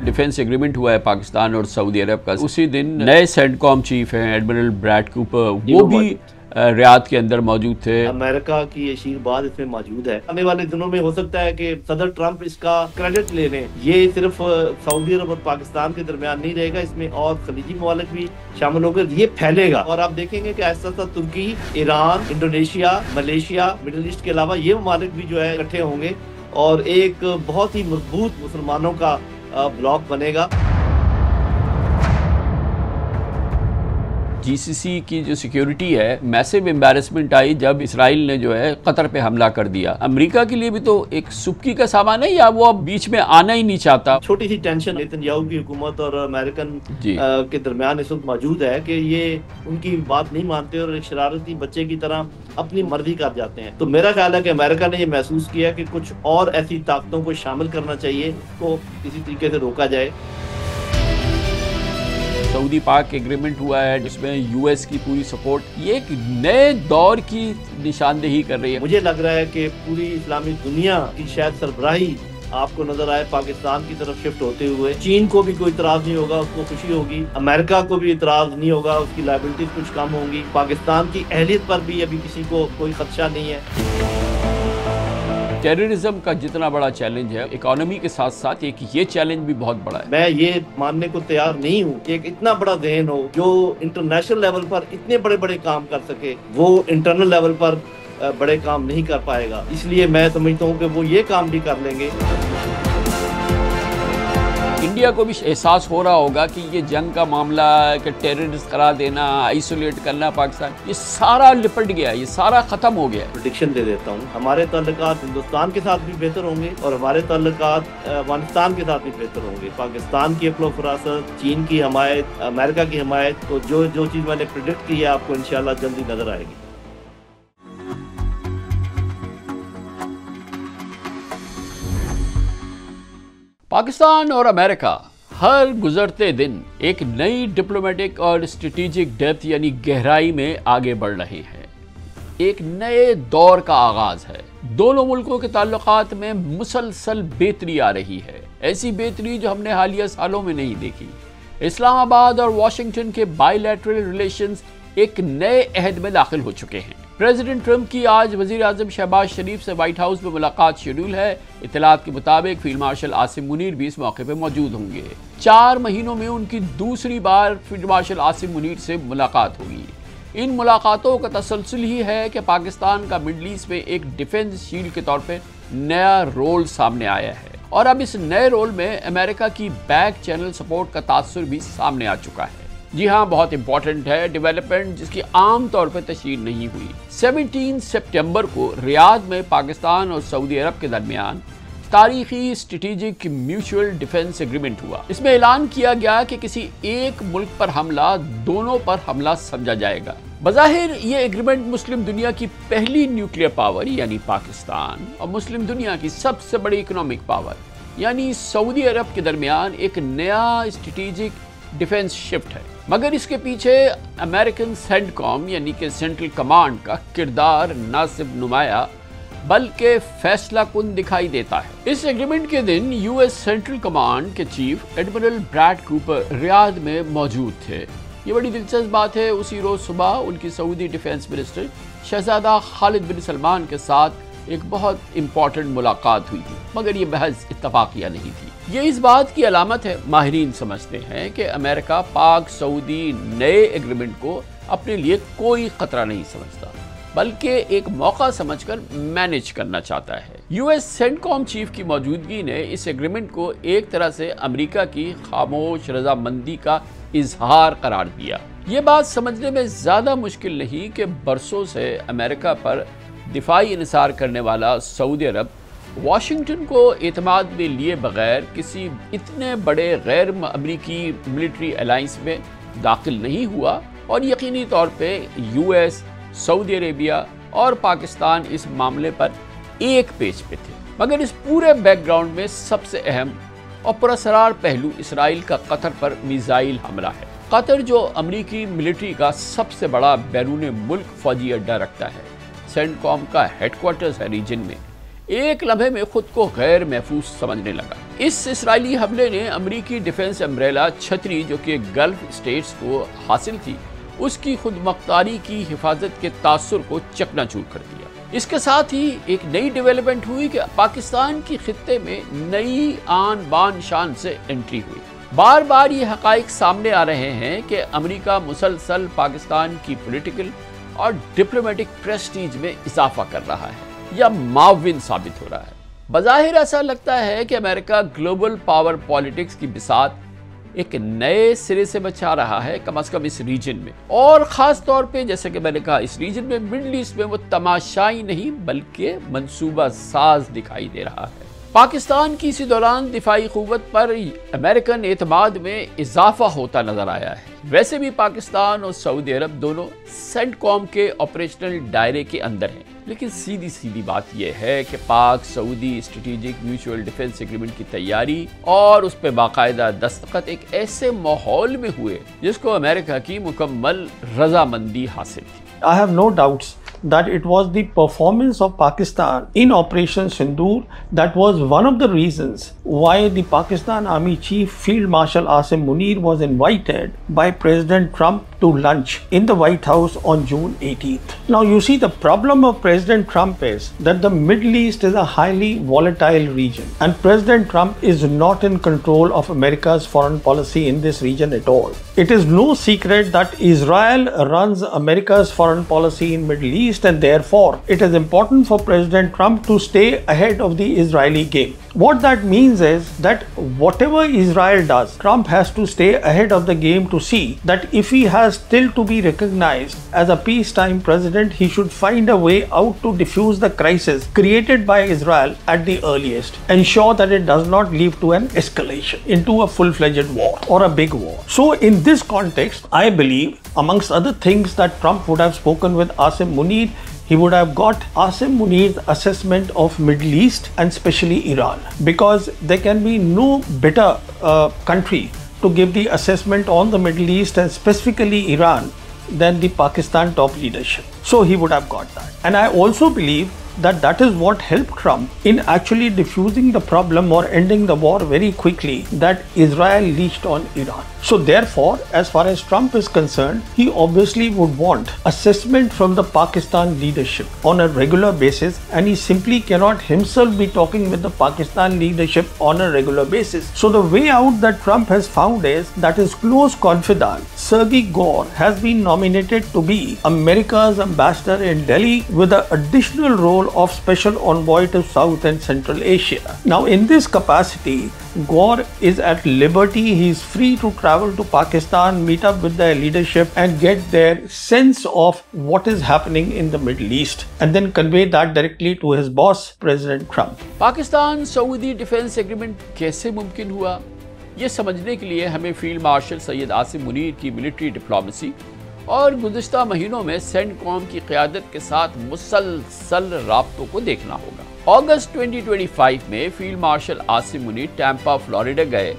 Defence agreement हुआ है पाकिस्तान और सऊदी अरब का, उसी दिन नए सेंटकॉम चीफ हैं एडमिरल ब्रैड कूपर, वो भी रियाद के अंदर मौजूद थे। अमेरिका की आशीर्वाद इसमें मौजूद है। आने वाले दिनों में हो सकता है कि सदर ट्रंप इसका क्रेडिट ले लें। ये सिर्फ सऊदी अरब और पाकिस्तान के दरमियान नहीं रहेगा, इसमें और खलीजी ममालिक भी शामिल होकर ये फैलेगा और आप देखेंगे कि ऐसा तुर्की, Iran, Indonesia, Malaysia, Middle East के अलावा ये ममालिक भी जो है इकट्ठे होंगे और एक बहुत ही मजबूत मुसलमानों का ब्लॉक बनेगा। जीसीसी की जो सिक्योरिटी है, मैसिव एम्बैरेसमेंट आई जब इसराइल ने जो है कतर पे हमला कर दिया। अमेरिका के लिए भी तो एक सुबकी का सामान है, या वो अब बीच में आना ही नहीं चाहता? छोटी सी टेंशन नेतन्याहू की हुकूमत और अमेरिकन के दरमियान इस वक्त मौजूद है कि ये उनकी बात नहीं मानते और एक शरारती बच्चे की तरह अपनी मर्जी कर जाते हैं। तो मेरा ख्याल है कि अमेरिका ने ये महसूस किया कि कुछ और ऐसी ताकतों को शामिल करना चाहिए, को किसी तरीके से रोका जाए। सऊदी पाक एग्रीमेंट हुआ है जिसमें यूएस की पूरी सपोर्ट, ये एक नए दौर की निशानदेही कर रही है। मुझे लग रहा है कि पूरी इस्लामी दुनिया की शायद सरबराही आपको नजर आए पाकिस्तान की तरफ शिफ्ट होते हुए। चीन को भी कोई इतराज नहीं होगा, उसको खुशी होगी। अमेरिका को भी इतराज नहीं होगा, उसकी लायबिलिटीज कुछ कम होंगी। पाकिस्तान की अहलियत पर भी अभी किसी को कोई खदशा नहीं है। टेररिज्म का जितना बड़ा चैलेंज है, इकोनॉमी के साथ साथ एक ये चैलेंज भी बहुत बड़ा है। मैं ये मानने को तैयार नहीं हूँ कि एक इतना बड़ा ज़हन हो जो इंटरनेशनल लेवल पर इतने बड़े बड़े काम कर सके, वो इंटरनल लेवल पर बड़े काम नहीं कर पाएगा। इसलिए मैं समझता हूँ कि वो ये काम भी कर लेंगे। इंडिया को भी एहसास हो रहा होगा कि ये जंग का मामला, कि टेररिस्ट करार देना, आइसोलेट करना पाकिस्तान, ये सारा लिपट गया, ये सारा खत्म हो गया। प्रेडिक्शन दे देता हूँ, हमारे ताल्लुकात हिंदुस्तान के साथ भी बेहतर होंगे और हमारे ताल्लुकात अफगानिस्तान के साथ भी बेहतर होंगे। पाकिस्तान की अफलो फरासत, चीन की हमायत, अमेरिका की हमायत, तो जो चीज़ मैंने प्रेडिक्ट की है आपको इंशाल्लाह जल्दी नजर आएगी। पाकिस्तान और अमेरिका हर गुजरते दिन एक नई डिप्लोमेटिक और स्ट्रेटेजिक डेप्थ यानी गहराई में आगे बढ़ रहे हैं। एक नए दौर का आगाज है। दोनों मुल्कों के ताल्लुकात में मुसलसल बेहतरी आ रही है, ऐसी बेहतरी जो हमने हालिया सालों में नहीं देखी। इस्लामाबाद और वाशिंगटन के बायलैटरल रिलेशंस एक नए अहद में दाखिल हो चुके हैं। प्रेसिडेंट ट्रंप की आज वजीर आजम शहबाज शरीफ से व्हाइट हाउस में मुलाकात शेड्यूल है। इत्तलात के मुताबिक फील्ड मार्शल आसिम मुनीर भी इस मौके पर मौजूद होंगे। 4 महीनों में उनकी दूसरी बार फील्ड मार्शल आसिम मुनीर से मुलाकात होगी। इन मुलाकातों का तसलसल ही है कि पाकिस्तान का मिडल ईस्ट में एक डिफेंस शील्ड के तौर पर नया रोल सामने आया है और अब इस नए रोल में अमेरिका की बैक चैनल सपोर्ट का तासुर भी सामने आ चुका है। जी हाँ, बहुत इंपॉर्टेंट है डेवलपमेंट जिसकी आम तौर पर तशरीह नहीं हुई। 17 सितंबर को रियाद में पाकिस्तान और सऊदी अरब के दरमियान तारीखी स्ट्रेटेजिक म्यूचुअल डिफेंस एग्रीमेंट हुआ। इसमें ऐलान किया गया कि किसी एक मुल्क पर हमला दोनों पर हमला समझा जाएगा। बज़ाहिर ये एग्रीमेंट मुस्लिम दुनिया की पहली न्यूक्लियर पावर यानी पाकिस्तान और मुस्लिम दुनिया की सबसे बड़ी इकोनॉमिक पावर यानी सऊदी अरब के दरमियान एक नया स्ट्रेटेजिक डिफेंस शिफ्ट है। मगर इसके पीछे अमेरिकन सेंटकॉम यानी कि सेंट्रल कमांड का किरदार न सिर्फ नुमाया बल्कि फैसला कुन दिखाई देता है। इस एग्रीमेंट के दिन यूएस सेंट्रल कमांड के chief admiral Brad Cooper Riyadh में मौजूद थे। ये बड़ी दिलचस्प बात है, उसी रोज सुबह उनकी सऊदी डिफेंस मिनिस्टर शहजादा खालिद बिन सलमान के साथ एक बहुत इंपॉर्टेंट मुलाकात हुई थी, मगर ये बहस इत्तफाकिया नहीं थी। ये इस बात की अलामत है, माहिरीन समझते हैं कि अमेरिका पाक सऊदी नए एग्रीमेंट को अपने लिए कोई खतरा नहीं समझता बल्कि एक मौका समझकर मैनेज करना चाहता है। यूएस सेंटकॉम चीफ की मौजूदगी ने इस एग्रीमेंट को एक तरह से अमेरिका की खामोश रजामंदी का इजहार करार दिया। ये बात समझने में ज़्यादा मुश्किल नहीं कि बरसों से अमेरिका पर दिफाई इन्हिसार करने वाला सऊदी अरब वाशिंगटन को एतमाद में लिए बगैर किसी इतने बड़े गैर अमरीकी मिलिट्री अलायंस में दाखिल नहीं हुआ और यकीनी तौर पे यूएस, सऊदी अरेबिया और पाकिस्तान इस मामले पर एक पेज पे थे। मगर इस पूरे बैकग्राउंड में सबसे अहम और पुरअसरार पहलू इसराइल का कतर पर मिसाइल हमला है। कतर जो अमरीकी मिलिट्री का सबसे बड़ा बैरून मुल्क फौजी अड्डा रखता है, सेंटकॉम का हेडक्वार्टर्स है रीजन में, एक लम्हे में खुद को गैर महफूज समझने लगा। इस इसराइली हमले ने अमेरिकी डिफेंस अम्ब्रेला छतरी जो कि गल्फ स्टेट्स को हासिल थी, उसकी खुदमुख्तारी की हिफाजत के तासुर को चकनाचूर कर दिया। इसके साथ ही एक नई डेवलपमेंट हुई कि पाकिस्तान की खित्ते में नई आन बान शान से एंट्री हुई। बार बार ये हकाइक सामने आ रहे हैं कि अमेरिका मुसलसल पाकिस्तान की पॉलिटिकल और डिप्लोमेटिक प्रेस्टीज में इजाफा कर रहा है या मुआविन साबित हो रहा है। बज़ाहिर ऐसा लगता है कि अमेरिका ग्लोबल पावर पॉलिटिक्स की बिसात एक नए सिरे से बचा रहा है, कम से कम इस रीजन में, और ख़ास तौर पे जैसे कि मैंने कहा इस रीजन में, मिडल ईस्ट में वो तमाशाई नहीं बल्कि मंसूबा साज दिखाई दे रहा है। पाकिस्तान की इसी दौरान दिफाई क़ुव्वत पर अमेरिकन एतमाद में इजाफा होता नजर आया है। वैसे भी पाकिस्तान और सऊदी अरब दोनों सेंटकॉम के ऑपरेशनल दायरे के अंदर हैं, लेकिन सीधी सीधी बात यह है कि पाक Saudi strategic mutual defence agreement की तैयारी और उस पर बाकायदा दस्तखत एक ऐसे माहौल में हुए जिसको अमेरिका की मुकम्मल रजामंदी हासिल थी। I have no doubts that it was the performance of Pakistan in Operation Sindoor that was one of the reasons why the Pakistan Army Chief Field Marshal Asim Munir was invited by President Trump to lunch in the White House on June 18th. Now you see, the problem of President Trump is that the Middle East is a highly volatile region and President Trump is not in control of America's foreign policy in this region at all. It is no secret that Israel runs America's foreign policy in Middle East, and therefore it is important for President Trump to stay ahead of the Israeli game. What that means is that whatever Israel does, Trump has to stay ahead of the game to see that if he has still to be recognized as a peacetime president, he should find a way out to diffuse the crisis created by Israel at the earliest. Ensure that it does not lead to an escalation into a full-fledged war or a big war. So in this context, I believe, amongst other things, that Trump would have spoken with Asim Munir. He would have got Asim Munir's assessment of Middle East and especially Iran, because there can be no better country to give the assessment on the Middle East and specifically Iran than the Pakistan top leadership. So he would have got that. And I also believe that that is what helped Trump in actually diffusing the problem or ending the war very quickly that Israel leached on Iran. So therefore, as far as Trump is concerned, he obviously would want assessment from the Pakistan leadership on a regular basis, and he simply cannot himself be talking with the Pakistan leadership on a regular basis. So the way out that Trump has found is that his close confidant, Sergei Gore, has been nominated to be America's ambassador in Delhi with an additional role of Special Envoy to South and Central Asia. Now in this capacity, Gore is at liberty. He is free to travel to Pakistan, meet up with their leadership and get their sense of what is happening in the Middle East and then convey that directly to his boss, President Trump. Pakistan Saudi defence agreement कैसे मुमकिन हुआ, ये समझने के लिए हमें field marshal Syed Asim Munir की military diplomacy और गुज़िश्ता महीनों में सेंटकॉम की क़यादत के साथ मुसलसल राब्तों को देखना होगा। अगस्त 2025 में field marshal Asim Munir Tampa, Florida गए,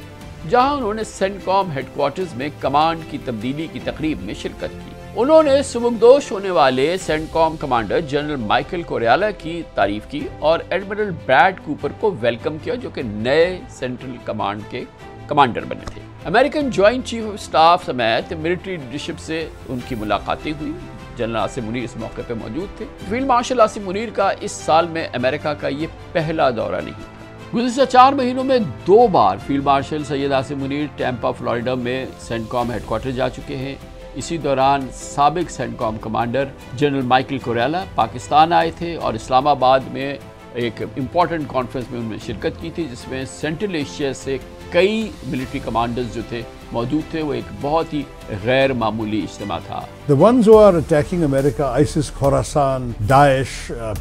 जहां उन्होंने सेंटकॉम हेडक्वार्टर्स में कमांड की तब्दीली की तकरीब में शिरकत की। उन्होंने सुबुकदोश होने वाले सेंटकॉम कमांडर जनरल माइकल कोरियाला की तारीफ की और एडमिरल ब्रैड कूपर को वेलकम किया, जो कि नए सेंट्रल कमांड के कमांडर बने थे। American joint chief of staff समेत मिलिट्री लीडरशिप से उनकी मुलाकातें हुई। जनरल आसिम मुनीर इस मौके पर मौजूद थे। फील्ड मार्शल आसिम मुनीर का इस साल में अमेरिका का ये पहला दौरा नहीं था। गुज़िश्ता 4 महीनों में 2 बार field marshal Syed Asim Munir Tampa, Florida में सेंटकॉम हेडक्वार्टर जा चुके हैं। इसी दौरान साबिक CENTCOM commander general Michael Kurilla Pakistan आए थे और इस्लामाबाद में एक इम्पॉर्टेंट कॉन्फ्रेंस में उन्होंने शिरकत की थी, जिसमें सेंट्रल एशिया से कई मिलिट्री कमांडर्स जो थे मौजूद थे। वो एक बहुत ही गैर मामूली इज्तिमा था। The ones who are attacking America, ISIS, Khorasan, Daesh,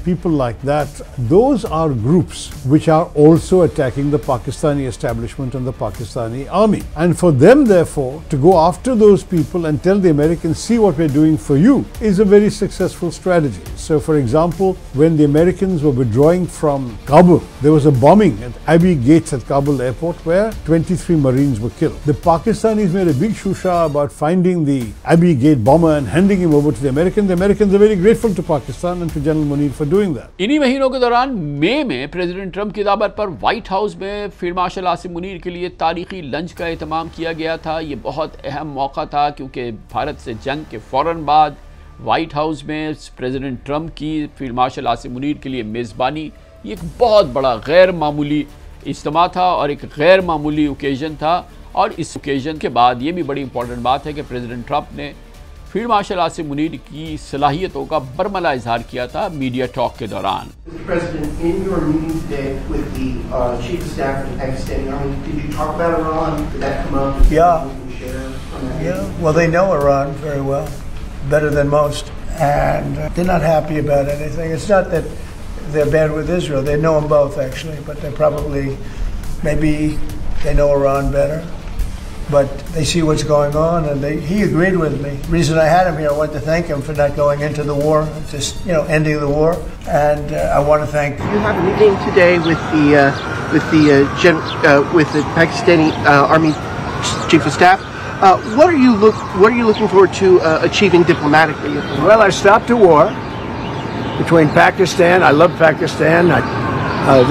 people like that, those are groups which are also attacking the Pakistani establishment and the Pakistani army. And for them, therefore, to go after those people and tell the Americans, see what we're doing for you, is a very successful strategy. So, for example, when the Americans were withdrawing from Kabul, there was a bombing at Abbey Gates at Kabul airport where 23 Marines were killed. The Pakistan Pakistanis made a big shusha about finding the Abbey Gate bomber and handing him over to the Americans. The Americans are very grateful to Pakistan and to General Munir for doing that. इन्हीं महीनों के दौरान मई में president Trump की दावत पर white house में field marshal Asim Munir के लिए तारीखी लंच का एहतमाम किया गया था। ये बहुत अहम मौका था क्योंकि भारत से जंग के फ़ौरन बाद व्हाइट हाउस में प्रेसिडेंट ट्रंप की फील्ड मार्शल आसिम मुनीर के लिए मेज़बानी ये एक बहुत बड़ा गैर मामूली इज्तिमा था और एक गैर मामूली ओकेजन था। और इस ओकेजन के बाद ये भी बड़ी इंपॉर्टेंट बात है कि प्रेसिडेंट ट्रंप ने फील्ड मार्शल आसिम मुनीर की सलाहियतों का बरमला इजहार किया था मीडिया टॉक के दौरान। Well, they know Iran very well, better than most, and they're not happy about anything. It's not that they're bad with Israel. They know them both, actually, but they probably, maybe they know Iran better. But they see what's going on, and he agreed with me. The reason I had him here, I wanted to thank him for not going into the war, just ending the war. And I want to thank. You have a meeting today with the Pakistani Army Chief of Staff. What are you looking forward to achieving diplomatically? Well, I stopped a war between Pakistan. I love Pakistan.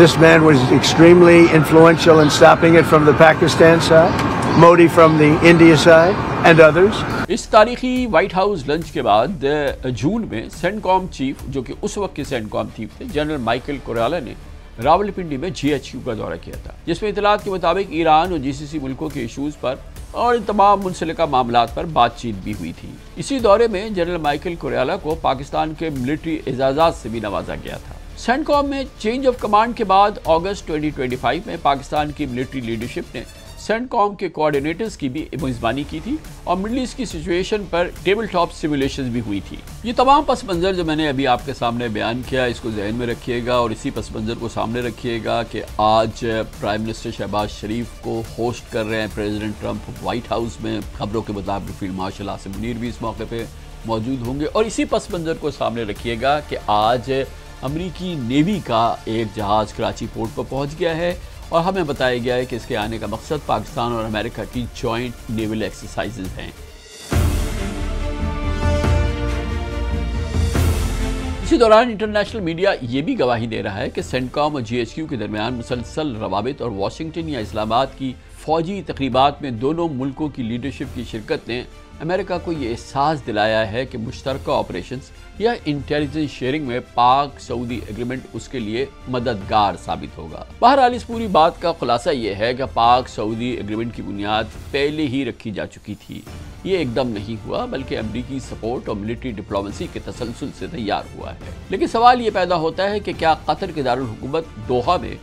This man was extremely influential in stopping it from the Pakistan side. Modi from the India side and others. इस तारीखी white house lunch के बाद जून में CENTCOM chief, जो कि उस वक्त के सेंटकॉम चीफ थे, जनरल माइकल कोरेला ने रावलपिंडी में GHQ का दौरा किया था, जिसमें इतलात के मुताबिक ईरान और GCC मुल्कों के इशूज़ पर और इन तमाम मुंसलिका मामलात पर बातचीत भी हुई थी। इसी दौरे में जनरल माइकल कोरेला को पाकिस्तान के मिलिट्री एजाज़ात से भी नवाजा गया था। सेंटकॉम में चेंज ऑफ कमांड के बाद अगस्त 2025 में पाकिस्तान की मिलिट्री लीडरशिप ने सेंटकॉम के कोऑर्डिनेटर्स की भी मेज़बानी की थी और मिडल ईस्ट की सिचुएशन पर टेबल टॉप सिमुलेशंस भी हुई थी। ये तमाम पस मंज़र जो मैंने अभी आपके सामने बयान किया, इसको जहन में रखिएगा और इसी पस मंज़र को सामने रखिएगा कि आज प्राइम मिनिस्टर शहबाज शरीफ को होस्ट कर रहे हैं प्रेसिडेंट ट्रंप व्हाइट हाउस में। खबरों के मुताबिक फील्ड मार्शल आसिम मुनीर भी इस मौके पर मौजूद होंगे। और इसी पस मंज़र को सामने रखिएगा कि आज अमरीकी नेवी का एक जहाज़ कराची पोर्ट पर पहुँच गया है और हमें बताया गया है कि इसके आने का मकसद पाकिस्तान और अमेरिका की जॉइंट नेवल एक्सरसाइजेज हैं। इसी दौरान इंटरनेशनल मीडिया ये भी गवाही दे रहा है कि सेंटकॉम और GHQ के दरमियान मुसलसल रवाबित और वाशिंगटन या इस्लामाबाद की फौजी तकरीबात में दोनों मुल्कों की लीडरशिप की शिरकत ने अमेरिका को ये एहसास दिलाया है कि मुश्तरका ऑपरेशंस या इंटेलिजेंस शेयरिंग में पाक सऊदी एग्रीमेंट उसके लिए मददगार साबित होगा। बहरहाल इस पूरी बात का खुलासा ये है कि पाक सऊदी एग्रीमेंट की बुनियाद पहले ही रखी जा चुकी थी। ये एकदम नहीं हुआ बल्कि अमरीकी सपोर्ट और मिलिट्री डिप्लोमेसी के तसलसल से तैयार हुआ है। लेकिन सवाल ये पैदा होता है कि क्या कतर के दारुल हुकूमत दोहा में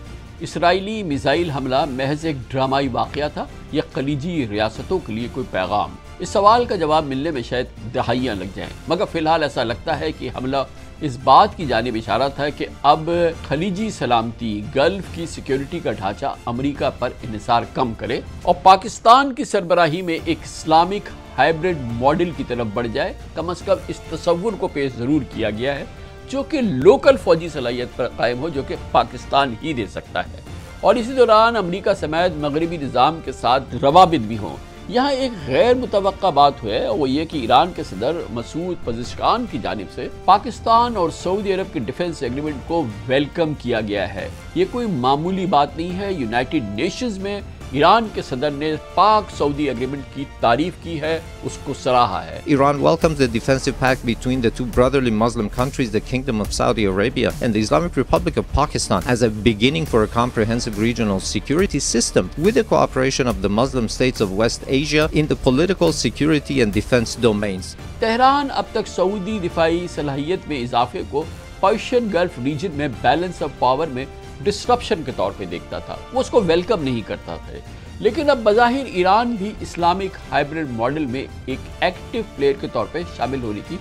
इसराइली मिसाइल हमला महज एक ड्रामाई वाक़या था या खलीजी रियासतों के लिए कोई पैगाम? इस सवाल का जवाब मिलने में शायद दहाइयाँ लग जाएं, मगर फिलहाल ऐसा लगता है कि हमला इस बात की जानिब इशारत है कि अब खलीजी सलामती, गल्फ की सिक्योरिटी का ढांचा अमेरिका पर इन्हिसार कम करे और पाकिस्तान की सरबराही में एक इस्लामिक हाइब्रिड मॉडल की तरफ बढ़ जाए। कम अज़ कम इस तस्वुर को पेश ज़रूर किया गया है जो कि लोकल फौजी सलाहियत पर कायम हो, जो कि पाकिस्तान ही दे सकता है। और इसी दौरान अमेरिका समेत मगरबी निज़ाम के साथ रवाबित भी हों। यहाँ एक गैर मुतवक्का बात है और वो ये कि ईरान के सदर मसूद पज़ेश्कियान की जानिब से पाकिस्तान और सऊदी अरब के डिफेंस एग्रीमेंट को वेलकम किया गया है। ये कोई मामूली बात नहीं है। यूनाइटेड नेशंस में ईरान के सदर ने पाक सऊदी एग्रीमेंट की तारीफ की है, उसको सराहा है। Iran welcomes the defensive pact between the two brotherly Muslim countries, the Kingdom of Saudi Arabia and the Islamic Republic of Pakistan, as a beginning for a comprehensive regional security system with the cooperation of the Muslim states of West Asia in the political, security and defense domains. Tehran अब तक Saudi दिफाई सलाहियत में इजाफे को Persian gulf reason में balance of power में disruption के तौर पे देखता था, वो उसको वेलकम नहीं करता था। लेकिन अब बज़ाहिर ईरान भी इस्लामिक हाइब्रिड मॉडल में एक एक्टिव प्लेयर के तौर पे शामिल होने की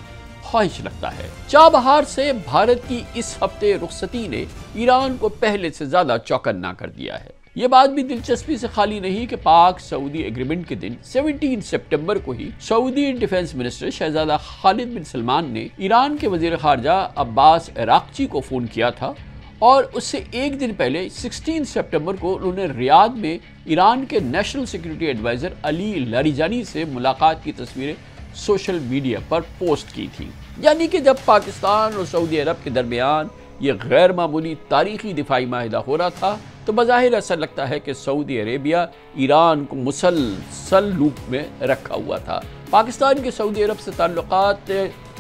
ख्वाहिश रखता है। चाबहार से भारत की इस हफ्ते रुखसती ने ईरान को पहले से ज्यादा चौकन्ना कर दिया है। ये बात भी दिलचस्पी से खाली नहीं कि पाक सऊदी एग्रीमेंट के दिन 17 सितंबर को ही सऊदी डिफेंस मिनिस्टर शहजादा खालिद बिन सलमान ने ईरान के वजीर खारजा अब्बास अराक्ची को फोन किया था और उससे एक दिन पहले 16 सितंबर को उन्होंने रियाद में ईरान के national security adviser Ali Larijani से मुलाकात की तस्वीरें सोशल मीडिया पर पोस्ट की थी। यानी कि जब पाकिस्तान और सऊदी अरब के दरमियान ये गैर मामूली तारीखी दिफाई माहिदा हो रहा था, तो बज़ाहिर ऐसा लगता है कि सऊदी अरेबिया ईरान को मुसलसल लूप में रखा हुआ था। पाकिस्तान के सऊदी अरब से ताल्लुकात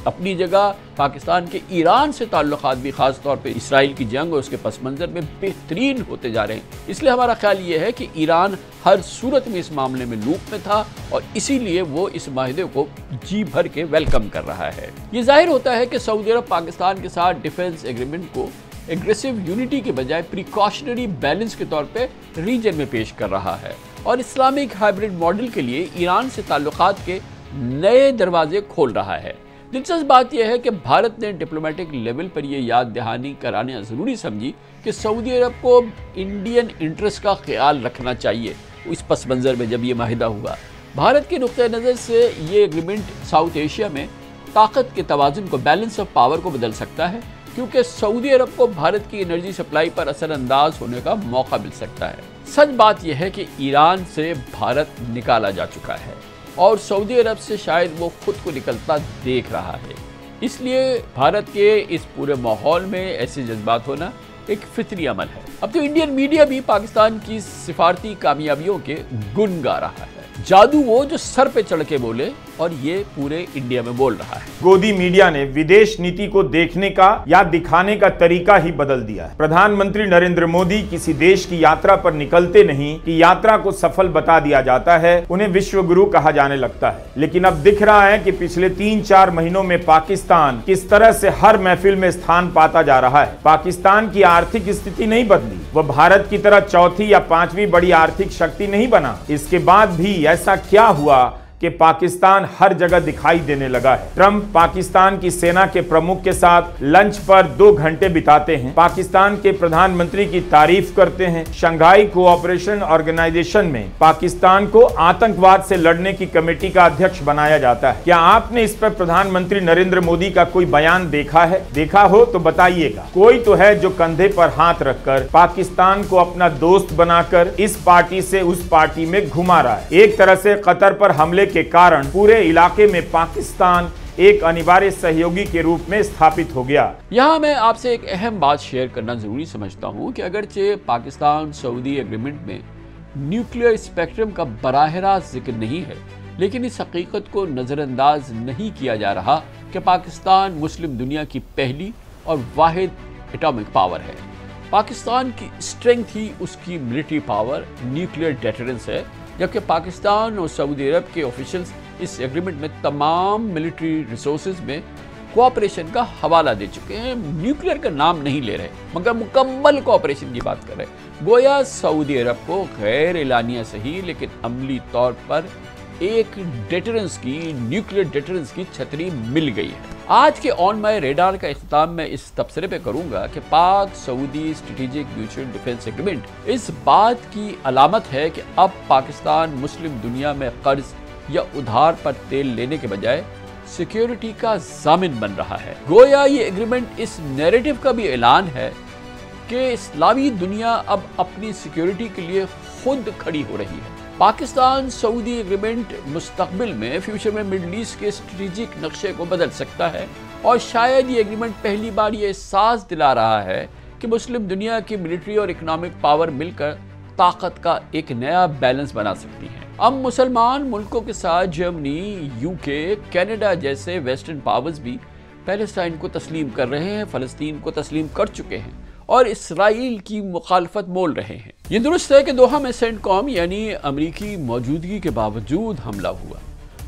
अपनी जगह, पाकिस्तान के ईरान से ताल्लुकात भी ख़ास तौर पे इसराइल की जंग और उसके पस मंज़र में बेहतरीन होते जा रहे हैं। इसलिए हमारा ख्याल ये है कि ईरान हर सूरत में इस मामले में लूप में था और इसीलिए वो इस माहिदे को जी भर के वेलकम कर रहा है। ये जाहिर होता है कि सऊदी अरब पाकिस्तान के साथ डिफेंस एग्रीमेंट को एग्रेसिव यूनिटी के बजाय प्रिकॉशनरी बैलेंस के तौर पे रीजन में पेश कर रहा है और इस्लामिक हाइब्रिड मॉडल के लिए ईरान से ताल्लुकात के नए दरवाजे खोल रहा है। दिलचस्प बात यह है कि भारत ने डिप्लोमेटिक लेवल पर यह याद दहानी कराना ज़रूरी समझी कि सऊदी अरब को इंडियन इंटरेस्ट का ख्याल रखना चाहिए। इस पस मंज़र में जब ये माहिदा हुआ, भारत के नुक्ते नज़र से ये एग्रीमेंट साउथ एशिया में ताकत के तवाज़ुन को, बैलेंस ऑफ पावर को बदल सकता है, क्योंकि सऊदी अरब को भारत की एनर्जी सप्लाई पर असरअंदाज होने का मौका मिल सकता है। सच बात यह है कि ईरान से भारत निकाला जा चुका है और सऊदी अरब से शायद वो खुद को निकलता देख रहा है। इसलिए भारत के इस पूरे माहौल में ऐसे जज्बात होना एक फितरी अमल है। अब तो इंडियन मीडिया भी पाकिस्तान की सिफारती कामयाबियों के गुण गा रहा है। जादू वो जो सर पे चढ़ के बोले, और ये पूरे इंडिया में बोल रहा है। गोदी मीडिया ने विदेश नीति को देखने का या दिखाने का तरीका ही बदल दिया है। प्रधानमंत्री नरेंद्र मोदी किसी देश की यात्रा पर निकलते नहीं कि यात्रा को सफल बता दिया जाता है, उन्हें विश्व गुरु कहा जाने लगता है। लेकिन अब दिख रहा है कि पिछले 3-4 महीनों में पाकिस्तान किस तरह से हर महफिल में स्थान पाता जा रहा है। पाकिस्तान की आर्थिक स्थिति नहीं बदली, वह भारत की तरह चौथी या 5वीं बड़ी आर्थिक शक्ति नहीं बना। इसके बाद भी ऐसा क्या हुआ कि पाकिस्तान हर जगह दिखाई देने लगा है। ट्रंप पाकिस्तान की सेना के प्रमुख के साथ लंच पर 2 घंटे बिताते हैं, पाकिस्तान के प्रधानमंत्री की तारीफ करते हैं, शंघाई कोऑपरेशन ऑर्गेनाइजेशन में पाकिस्तान को आतंकवाद से लड़ने की कमेटी का अध्यक्ष बनाया जाता है। क्या आपने इस पर प्रधानमंत्री नरेंद्र मोदी का कोई बयान देखा है? देखा हो तो बताइएगा। कोई तो है जो कंधे पर हाथ रखकर पाकिस्तान को अपना दोस्त बनाकर इस पार्टी से उस पार्टी में घुमा रहा है। एक तरह से कतर पर हमले के कारण पूरे इलाके में पाकिस्तान एक अनिवार्य सहयोगी के रूप में स्थापित हो गया। यहाँ मैं आपसे एक अहम बात शेयर करना जरूरी समझता हूँ कि अगरचे पाकिस्तान सऊदी एग्रीमेंट में न्यूक्लियर स्पेक्ट्रम का बराह रास्त जिक्र नहीं है, लेकिन इस हकीकत को नज़रअंदाज नहीं किया जा रहा कि पाकिस्तान मुस्लिम दुनिया की पहली और वाहिद एटॉमिक पावर है। पाकिस्तान की स्ट्रेंथ ही उसकी मिलिट्री पावर, न्यूक्लियर डेटरेंस है, जबकि पाकिस्तान और सऊदी अरब के ऑफिशियल्स इस एग्रीमेंट में तमाम मिलिट्री रिसोर्सेज में कोऑपरेशन का हवाला दे चुके हैं। न्यूक्लियर का नाम नहीं ले रहे, मगर मुकम्मल कोऑपरेशन की बात कर रहे हैं। गोया सऊदी अरब को गैर एलानिया सही लेकिन अमली तौर पर एक डेटरेंस की, न्यूक्लियर डेटरेंस की छतरी मिल गई है। आज के ऑन माई रेडार का इख्तिताम मैं इस तबसरे पे करूंगा कि पाक Saudi strategic mutual defence agreement इस बात की अलामत है कि अब पाकिस्तान मुस्लिम दुनिया में कर्ज या उधार पर तेल लेने के बजाय सिक्योरिटी का जामिन बन रहा है। गोया ये एग्रीमेंट इस नैरेटिव का भी ऐलान है कि इस्लामी दुनिया अब अपनी सिक्योरिटी के लिए खुद खड़ी हो रही है। पाकिस्तान सऊदी एग्रीमेंट मुस्तकबिल में, फ्यूचर में मिडल ईस्ट के स्ट्रेटेजिक नक्शे को बदल सकता है और शायद ये एग्रीमेंट पहली बार ये एहसास दिला रहा है कि मुस्लिम दुनिया की मिलिट्री और इकोनॉमिक पावर मिलकर ताकत का एक नया बैलेंस बना सकती है। अब मुसलमान मुल्कों के साथ जर्मनी, यूके, कनाडा जैसे वेस्टर्न पावर्स भी पैलेस्टाइन को तस्लीम कर रहे हैं, फ़लस्तीन को तस्लीम कर चुके हैं और इसराइल की मुखालफत बोल रहे हैं। ये दुरुस्त है कि दोहा में सेंटकॉम यानी अमरीकी मौजूदगी के बावजूद हमला हुआ,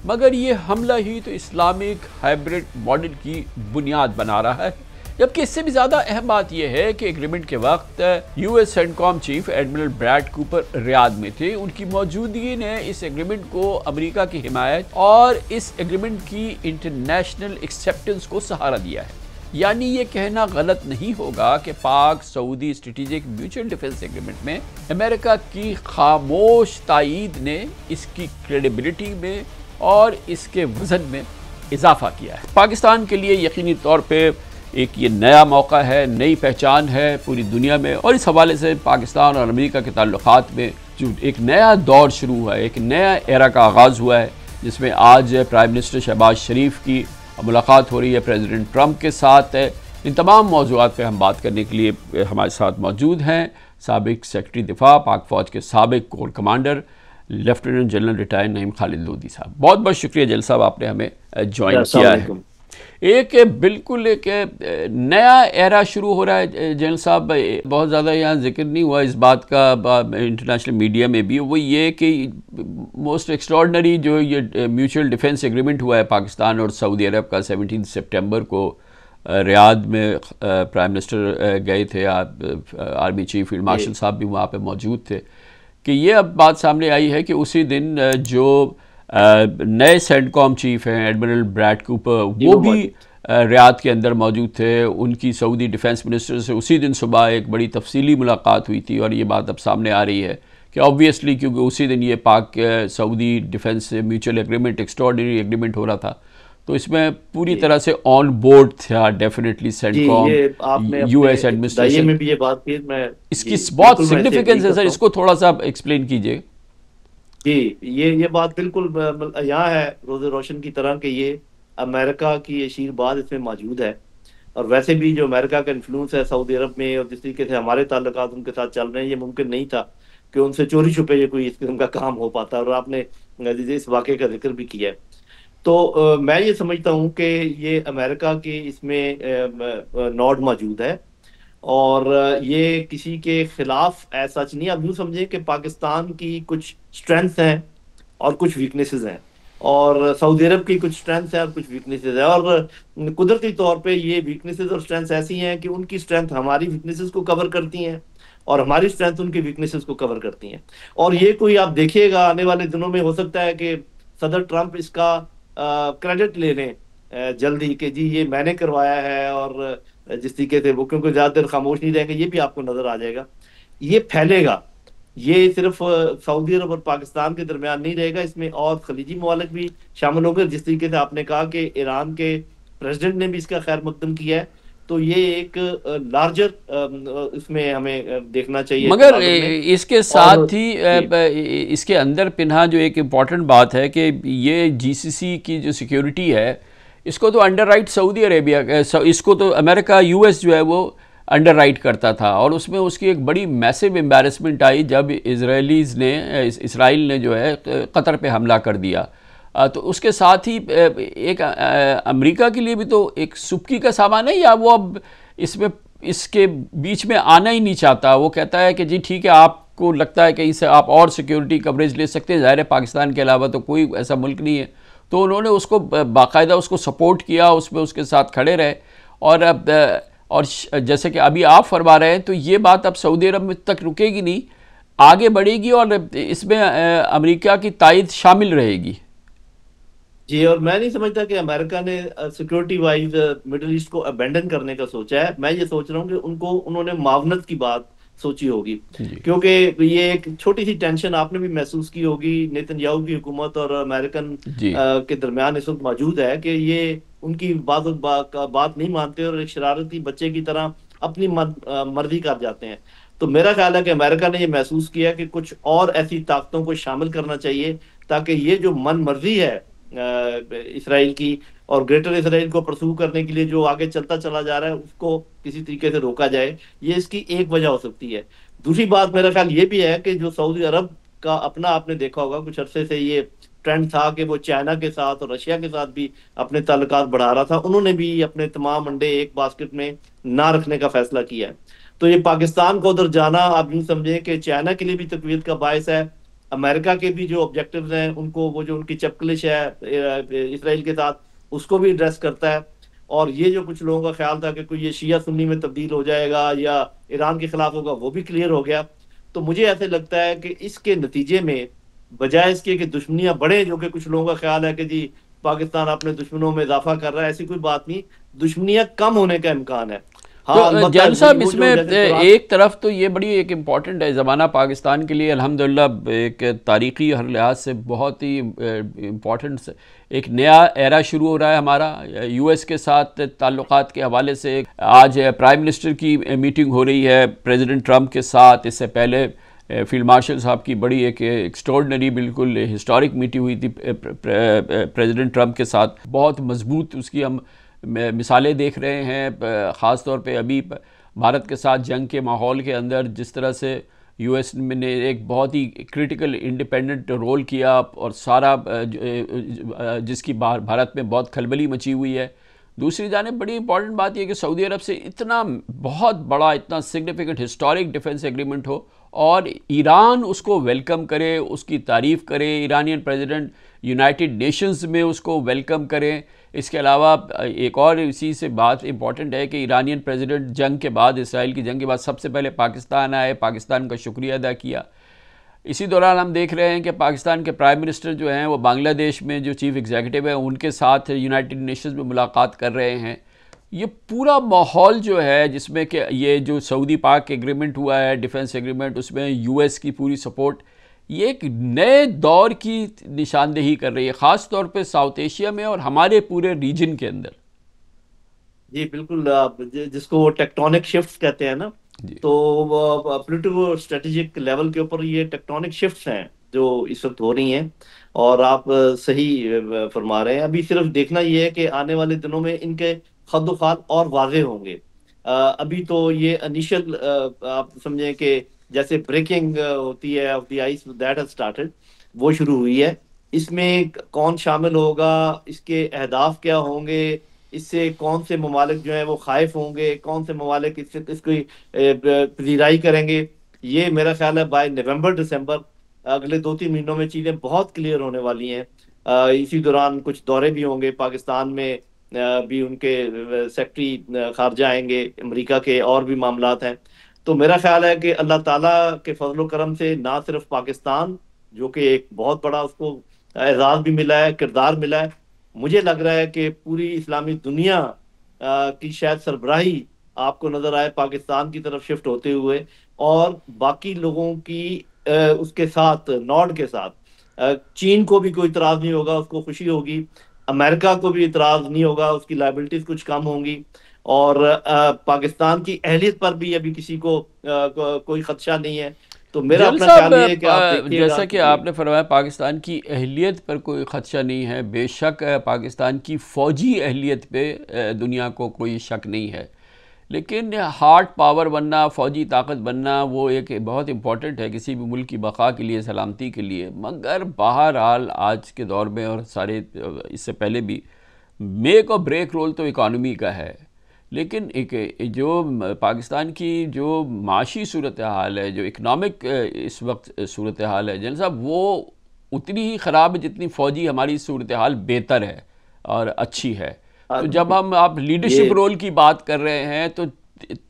मगर ये हमला ही तो इस्लामिक हाइब्रिड मॉडल की बुनियाद बना रहा है। जबकि इससे भी ज़्यादा अहम बात यह है कि एग्रीमेंट के वक्त US CENTCOM chief admiral Brad Cooper Riyadh में थे। उनकी मौजूदगी ने इस एग्रीमेंट को अमेरिका की हिमायत और इस एग्रीमेंट की इंटरनेशनल एक्सेप्टेंस को सहारा दिया है। यानी ये कहना गलत नहीं होगा कि पाक Saudi strategic mutual defence agreement में अमेरिका की खामोश तायीद ने इसकी क्रेडिबिलिटी में और इसके वजन में इजाफा किया है। पाकिस्तान के लिए यकीनी तौर पे एक ये नया मौका है, नई पहचान है पूरी दुनिया में, और इस हवाले से पाकिस्तान और अमेरिका के ताल्लुकात में जो एक नया दौर शुरू हुआ है, एक नया एरा का आगाज़ हुआ है, जिसमें आज प्राइम मिनिस्टर शहबाज शरीफ की मुलाकात हो रही है प्रेसिडेंट ट्रंप के साथ। इन तमाम मौज़ूआत पे हम बात करने के लिए हमारे साथ मौजूद हैं साबिक सेक्रेटरी दिफा, पाक फ़ौज के साबिक core commander lieutenant general retired Naeem Khalid Lodhi साहब। बहुत बहुत शुक्रिया जल साहब, आपने हमें ज्वाइन किया है। एक बिल्कुल एक नया एरा शुरू हो रहा है जनरल साहब, बहुत ज़्यादा यहाँ जिक्र नहीं हुआ इस बात का इंटरनेशनल मीडिया में भी, वो ये कि मोस्ट एक्स्ट्रॉर्डनरी जो ये म्यूचुअल डिफेंस एग्रीमेंट हुआ है पाकिस्तान और सऊदी अरब का 17 सितंबर को रियाद में प्राइम मिनिस्टर गए थे, आर्मी चीफ फील्ड मार्शल साहब भी वहाँ पे मौजूद थे, कि ये अब बात सामने आई है कि उसी दिन जो नए सेंटकॉम चीफ हैं एडमिरल ब्रैड कूपर, वो भी रियाद के अंदर मौजूद थे। उनकी सऊदी डिफेंस मिनिस्टर से उसी दिन सुबह एक बड़ी तफसीली मुलाकात हुई थी, और ये बात अब सामने आ रही है कि ऑब्वियसली क्योंकि उसी दिन ये पाक Saudi defence mutual agreement, extraordinary agreement हो रहा था, तो इसमें पूरी तरह से ऑन बोर्ड था डेफिनेटली सेंटकॉम, यूएस एडमिनिस्ट्रेशन में भी ये बात की। मैं इसकी बहुत सिग्निफिकेंस है सर, इसको थोड़ा सा एक्सप्लेन कीजिए। जी, ये बात बिल्कुल यहाँ है रोज़े रोशन की तरह कि ये अमेरिका की आशीर्वाद इसमें मौजूद है, और वैसे भी जो अमेरिका का इन्फ्लुएंस है सऊदी अरब में और जिस तरीके से हमारे ताल्लुकात उनके साथ चल रहे हैं, ये मुमकिन नहीं था कि उनसे चोरी छुपे ये कोई इस किस्म का काम हो पाता, और आपने इस वाक़े का जिक्र भी किया है। तो मैं ये समझता हूँ कि ये अमेरिका के इसमें नॉड मौजूद है, और ये किसी के खिलाफ ऐसा नहीं। आप यूँ समझें कि पाकिस्तान की कुछ स्ट्रेंथ्स हैं और कुछ वीकनेसेस हैं, और सऊदी अरब की कुछ स्ट्रेंथ्स हैं और कुछ वीकनेसेस हैं, और कुदरती तौर पे ये वीकनेसेस और स्ट्रेंथ्स ऐसी हैं कि उनकी स्ट्रेंथ हमारी वीकनेसेस को कवर करती हैं और हमारी स्ट्रेंथ उनकी वीकनेसेस को कवर करती हैं। और ये कोई आप देखिएगा आने वाले दिनों में हो सकता है कि सदर ट्रंप इसका क्रेडिट ले लें जल्दी कि जी ये मैंने करवाया है, और जिस तरीके से वो क्योंकि ज़्यादा देर खामोश नहीं रहेंगे, ये भी आपको नजर आ जाएगा। ये फैलेगा, ये सिर्फ सऊदी अरब और पाकिस्तान के दरमियान नहीं रहेगा, इसमें और खलीजी ममालिक भी शामिल होंगे। जिस तरीके से आपने कहा कि ईरान के प्रेसिडेंट ने भी इसका खैर मकदम किया है, तो ये एक लार्जर इसमें हमें देखना चाहिए। मगर इसके साथ ही इसके अंदर पिन्हा जो एक इम्पॉर्टेंट बात है कि ये जीसीसी की जो सिक्योरिटी है, इसको तो अंडर राइट सऊदी अरेबिया, इसको तो अमेरिका यूएस जो है वो अंडर राइट करता था, और उसमें उसकी एक बड़ी मैसिव एम्बैरेसमेंट आई जब इसराइल ने जो है कतर पे हमला कर दिया। तो उसके साथ ही एक अमेरिका के लिए भी तो एक सुबकी का सामान है, या वो अब इसके बीच में आना ही नहीं चाहता। वो कहता है कि जी ठीक है, आपको लगता है कि इससे आप और सिक्योरिटी कवरेज ले सकते हैं, ज़ाहिर है पाकिस्तान के अलावा तो कोई ऐसा मुल्क नहीं है, तो उन्होंने उसको बाकायदा उसको सपोर्ट किया, उसमें उसके साथ खड़े रहे। और जैसे कि अभी आप फरमा रहे हैं, तो ये बात अब सऊदी अरब में तक रुकेगी नहीं, आगे बढ़ेगी, और इसमें अमेरिका की तायद शामिल रहेगी। जी, और मैं नहीं समझता कि अमेरिका ने सिक्योरिटी वाइज मिडिल ईस्ट को अबेंडन करने का सोचा है। मैं ये सोच रहा हूँ कि उन्होंने मावनत की बात सोची होगी, क्योंकि ये एक छोटी सी टेंशन आपने भी महसूस की होगी नेतन्याहू की हुकूमत और अमेरिकन के दरमियान इस वक्त मौजूद है कि ये उनकी बात नहीं मानते और एक शरारती बच्चे की तरह अपनी मर्जी कर जाते हैं। तो मेरा ख्याल है कि अमेरिका ने ये महसूस किया कि कुछ और ऐसी ताकतों को शामिल करना चाहिए ताकि ये जो मन मर्जी है इसराइल की और ग्रेटर इसराइल को परसू करने के लिए जो आगे चलता चला जा रहा है उसको किसी तरीके से रोका जाए। ये इसकी एक वजह हो सकती है। दूसरी बात मेरा ख्याल ये भी है कि जो सऊदी अरब का अपना, आपने देखा होगा कुछ अरसे से ये ट्रेंड था कि वो चाइना के साथ और रशिया के साथ भी अपने ताल्लुकात बढ़ा रहा था। उन्होंने भी अपने तमाम अंडे एक बास्केट में ना रखने का फैसला किया है। तो ये पाकिस्तान को उधर जाना आप यूं समझे कि चाइना के लिए भी तकवीत का बायस है, अमेरिका के भी जो ऑब्जेक्टिव्स हैं उनको, वो जो उनकी चपकलिश है इसराइल के साथ, उसको भी एड्रेस करता है। और ये जो कुछ लोगों का ख्याल था कि कोई ये शिया सुन्नी में तब्दील हो जाएगा या ईरान के खिलाफ होगा, वो भी क्लियर हो गया। तो मुझे ऐसे लगता है कि इसके नतीजे में बजाय इसके कि दुश्मनियां बढ़े, जो कि कुछ लोगों का ख्याल है कि जी पाकिस्तान अपने दुश्मनों में इजाफा कर रहा है, ऐसी कोई बात नहीं, दुश्मनियां कम होने का इम्कान है। तो जैन साहब इसमें एक तरफ तो ये बड़ी एक इम्पॉर्टेंट है ज़माना पाकिस्तान के लिए अल्हम्दुलिल्लाह एक तारीख़ी हर लिहाज से बहुत ही इम्पॉर्टेंट एक नया एरा शुरू हो रहा है हमारा यूएस के साथ ताल्लुकात के हवाले से। आज प्राइम मिनिस्टर की मीटिंग हो रही है प्रेसिडेंट ट्रंप के साथ। इससे पहले फील्ड मार्शल साहब की बड़ी एक एक्स्ट्रॉर्डनरी बिल्कुल हिस्टोरिक मीटिंग हुई थी प्रेसिडेंट ट्रंप के साथ। बहुत मजबूत उसकी हम मिसालें देख रहे हैं, ख़ास तौर पे अभी भारत के साथ जंग के माहौल के अंदर जिस तरह से यूएस ने एक बहुत ही क्रिटिकल इंडिपेंडेंट रोल किया और सारा जिसकी भारत में बहुत खलबली मची हुई है। दूसरी जानिब बड़ी इंपॉर्टेंट बात यह कि सऊदी अरब से इतना बहुत बड़ा इतना सिग्निफिकेंट हिस्टोरिक डिफेंस एग्रीमेंट हो और ईरान उसको वेलकम करे, उसकी तारीफ़ करे, ईरानियन प्रेसिडेंट यूनाइटेड नेशंस में उसको वेलकम करें। इसके अलावा एक और इसी से बात इंपॉर्टेंट है कि ईरानियन प्रेसिडेंट जंग के बाद, इसराइल की जंग के बाद सबसे पहले पाकिस्तान आए, पाकिस्तान का शुक्रिया अदा किया। इसी दौरान हम देख रहे हैं कि पाकिस्तान के प्राइम मिनिस्टर जो हैं वो बांग्लादेश में जो चीफ़ एग्जीक्यूटिव है उनके साथ यूनाइटेड नेशंस में मुलाकात कर रहे हैं। ये पूरा माहौल जो है जिसमें कि ये जो सऊदी पाक एग्रीमेंट हुआ है डिफेंस एग्रीमेंट, उसमें यूएस की पूरी सपोर्ट, ये एक नए दौर की निशानदेही कर रही है, ख़ास तौर पे साउथ एशिया में और हमारे पूरे रीजन के अंदर। जी बिल्कुल, जिसको टेक्टोनिक शिफ्ट्स कहते हैं ना, तो पॉलिटिकल स्ट्रेटेजिक लेवल के ऊपर ये टेक्टोनिक शिफ्ट्स हैं जो इस वक्त हो रही हैं और आप सही फरमा रहे हैं। अभी सिर्फ देखना ये है कि आने वाले दिनों में इनके खद-व-खाल और वाज़ेह होंगे। अभी तो ये इनिशियल आप समझें कि जैसे ब्रेकिंग होती है of the ice that has started, वो शुरू हुई है। इसमें कौन शामिल होगा, इसके अहदाफ क्या होंगे, इससे कौन से ममालिक जो है वो खाइफ होंगे, कौन से ममालिक इसकी पजीराई करेंगे, ये मेरा ख्याल है बाय नवंबर दिसंबर अगले 2-3 महीनों में चीज़ें बहुत क्लियर होने वाली हैं। इसी दौरान कुछ दौरे भी होंगे पाकिस्तान में, भी उनके सेक्रेटरी खारजा आएंगे, अमेरिका के और भी मामलात हैं। तो मेरा ख्याल है कि अल्लाह ताला के फजल करम से ना सिर्फ पाकिस्तान जो कि एक बहुत बड़ा उसको एजाज़ भी मिला है, किरदार मिला है, मुझे लग रहा है कि पूरी इस्लामी दुनिया की शायद सरबराही आपको नजर आए पाकिस्तान की तरफ शिफ्ट होते हुए, और बाकी लोगों की उसके साथ नॉर्ड के साथ चीन को भी कोई इतराज नहीं होगा, उसको खुशी होगी, अमेरिका को भी इतराज नहीं होगा, उसकी लायबिलिटीज कुछ कम होंगी, और पाकिस्तान की अहलियत पर भी अभी किसी को कोई खदशा नहीं है। तो मेरा अपना ख्याल है कि आप जैसा कि आपने फरमाया पाकिस्तान की अहलियत पर कोई खदशा नहीं है, बेशक पाकिस्तान की फ़ौजी अहलियत पे दुनिया को कोई शक नहीं है, लेकिन हार्ड पावर बनना, फ़ौजी ताकत बनना वो एक बहुत इम्पॉर्टेंट है किसी भी मुल्क की बका के लिए, सलामती के लिए। मगर बहरहाल आज के दौर में और सारे इससे पहले भी मेक और ब्रेक रोल तो इकानमी का है, लेकिन एक जो पाकिस्तान की जो माशी सूरत हाल है, जो इकनॉमिक इस वक्त सूरत हाल है जन साहब, वो उतनी ही ख़राब है जितनी फ़ौजी हमारी सूरत हाल बेहतर है और अच्छी है। तो जब आप लीडरशिप रोल की बात कर रहे हैं तो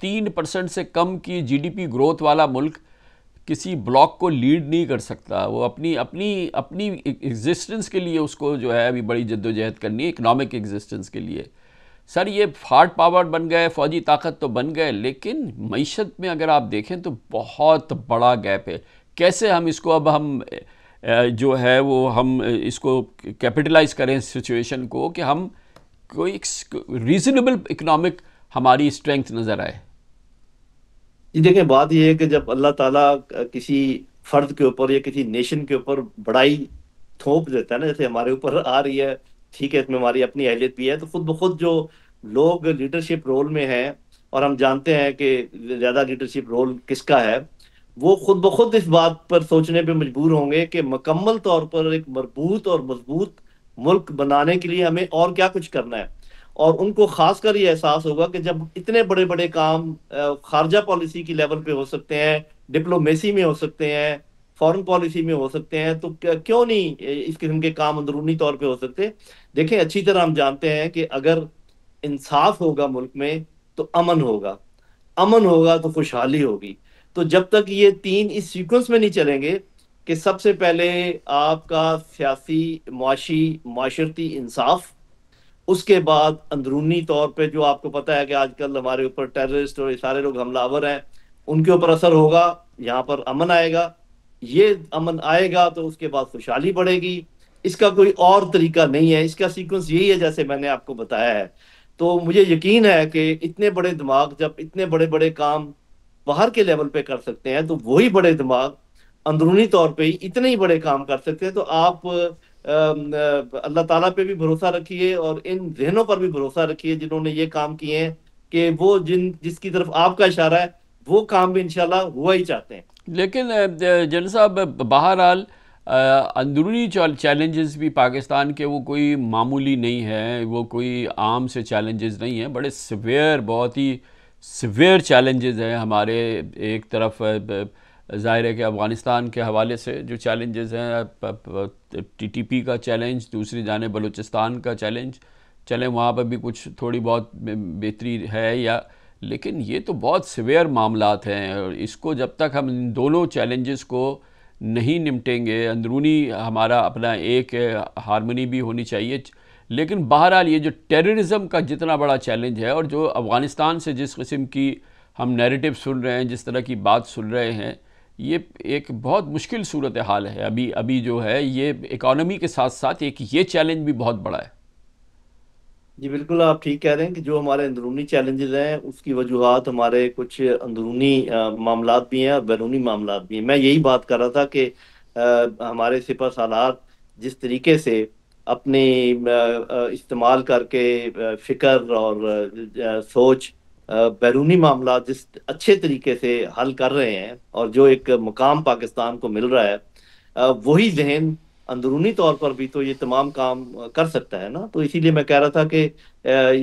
3% से कम की जीडीपी ग्रोथ वाला मुल्क किसी ब्लॉक को लीड नहीं कर सकता। वो अपनी अपनी अपनी एग्जिस्टेंस के लिए उसको जो है अभी बड़ी जद्दोजहद करनी है, इकनॉमिक एग्जिस्टेंस के लिए। सर ये हार्ड पावर बन गए, फ़ौजी ताकत तो बन गए, लेकिन मईशत में अगर आप देखें तो बहुत बड़ा गैप है। कैसे हम इसको अब हम जो है वो हम इसको कैपिटलाइज करें सिचुएशन को कि हम कोई रीजनेबल इकोनॉमिक हमारी स्ट्रेंथ नज़र आए। जी देखें, बात यह है कि जब अल्लाह ताला किसी फर्द के ऊपर या किसी नेशन के ऊपर बड़ाई थोप देता है ना, जैसे हमारे ऊपर आ रही है, ठीक है, इसमें हमारी अपनी अहलियत भी है, तो खुद ब खुद जो लोग लीडरशिप रोल में हैं, और हम जानते हैं कि ज़्यादा लीडरशिप रोल किसका है, वो खुद ब खुद इस बात पर सोचने पे मजबूर होंगे कि मुकम्मल तौर पर एक मजबूत और मजबूत मुल्क बनाने के लिए हमें और क्या कुछ करना है। और उनको खासकर ये एहसास होगा कि जब इतने बड़े बड़े काम खारजा पॉलिसी की लेवल पे हो सकते हैं, डिप्लोमेसी में हो सकते हैं, फॉरेन पॉलिसी में हो सकते हैं, तो क्यों नहीं इस किस्म के काम अंदरूनी तौर पे हो सकते। देखें, अच्छी तरह हम जानते हैं कि अगर इंसाफ होगा मुल्क में तो अमन होगा, अमन होगा तो खुशहाली होगी। तो जब तक ये तीन इस सीक्वेंस में नहीं चलेंगे कि सबसे पहले आपका सियासी, मुआशी, माशरती इंसाफ, उसके बाद अंदरूनी तौर पे जो आपको पता है कि आजकल हमारे ऊपर टेररिस्ट और ये सारे लोग हमलावर हैं, उनके ऊपर असर होगा, यहाँ पर अमन आएगा। ये अमन आएगा तो उसके बाद खुशहाली बढ़ेगी। इसका कोई और तरीका नहीं है, इसका सीक्वेंस यही है जैसे मैंने आपको बताया है। तो मुझे यकीन है कि इतने बड़े दिमाग जब इतने बड़े बड़े काम बाहर के लेवल पे कर सकते हैं, तो वही बड़े दिमाग अंदरूनी तौर पे ही इतने ही बड़े काम कर सकते हैं। तो आप अल्लाह ताला पे भी भरोसा रखिए और इन जहनों पर भी भरोसा रखिए जिन्होंने ये काम किए हैं, कि वो जिसकी तरफ आपका इशारा है वो काम भी इंशाल्लाह हुआ ही चाहते हैं। लेकिन जनरल साहब, बहरहाल अंदरूनी चैलेंजेस भी पाकिस्तान के वो कोई मामूली नहीं है, वो कोई आम से चैलेंजेस नहीं हैं, बड़े सिवियर, बहुत ही सिवियर चैलेंजेस हैं हमारे। एक तरफ ज़ाहिर है कि अफ़गानिस्तान के हवाले से जो चैलेंजेस हैं, TTP का चैलेंज, दूसरी जानिब बलूचिस्तान का चैलेंज, चलें वहाँ पर भी कुछ थोड़ी बहुत बेहतरी है या, लेकिन ये तो बहुत सिवियर मामलात हैं और इसको जब तक हम इन दोनों चैलेंजेस को नहीं निपटेंगे, अंदरूनी हमारा अपना एक हारमोनी भी होनी चाहिए। लेकिन बहरहाल ये जो टेररिज़म का जितना बड़ा चैलेंज है और जो अफ़गानिस्तान से जिस किस्म की हम नैरेटिव सुन रहे हैं, जिस तरह की बात सुन रहे हैं, ये एक बहुत मुश्किल सूरत हाल है। अभी जो है ये इकॉनमी के साथ साथ एक ये चैलेंज भी बहुत बड़ा है। जी बिल्कुल, आप ठीक कह रहे हैं कि जो हमारे अंदरूनी चैलेंजेस हैं उसकी वजूहात हमारे कुछ अंदरूनी मामलात भी हैं और बैरूनी मामलात भी हैं। मैं यही बात कर रहा था कि हमारे सिपह सालार जिस तरीके से अपने इस्तेमाल करके फ़िक्र और सोच बैरूनी मामलात जिस अच्छे तरीके से हल कर रहे हैं और जो एक मुकाम पाकिस्तान को मिल रहा है, वही जहन अंदरूनी तौर पर भी तो ये तमाम काम कर सकता है ना। तो इसीलिए मैं कह रहा था कि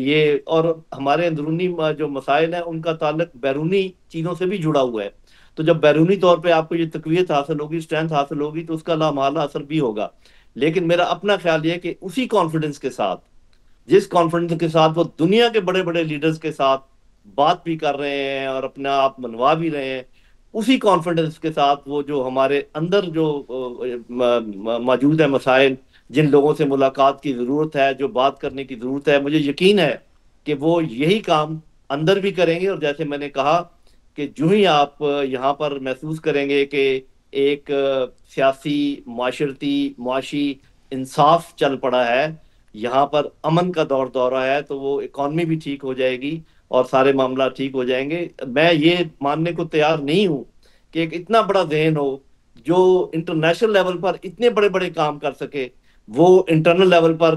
ये और हमारे अंदरूनी जो मसाइल हैं उनका ताल्लुक बैरूनी चीज़ों से भी जुड़ा हुआ है। तो जब बैरूनी तौर पे आपको ये तकवीत हासिल होगी, स्ट्रेंथ हासिल होगी, तो उसका लामाला असर भी होगा। लेकिन मेरा अपना ख्याल ये है कि उसी कॉन्फिडेंस के साथ, जिस कॉन्फिडेंस के साथ वो दुनिया के बड़े बड़े लीडर्स के साथ बात भी कर रहे हैं और अपना आप मनवा भी रहे हैं, उसी कॉन्फिडेंस के साथ वो जो हमारे अंदर जो मौजूद है मसाइल, जिन लोगों से मुलाकात की ज़रूरत है, जो बात करने की ज़रूरत है, मुझे यकीन है कि वो यही काम अंदर भी करेंगे। और जैसे मैंने कहा कि जो ही आप यहाँ पर महसूस करेंगे कि एक सियासी, माशरती, मुआशी इंसाफ चल पड़ा है, यहाँ पर अमन का दौरा है, तो वो इकॉनमी भी ठीक हो जाएगी और सारे मामला ठीक हो जाएंगे। मैं ये मानने को तैयार नहीं हूँ कि एक इतना बड़ा जहन हो जो इंटरनेशनल लेवल पर इतने बड़े बड़े काम कर सके, वो इंटरनल लेवल पर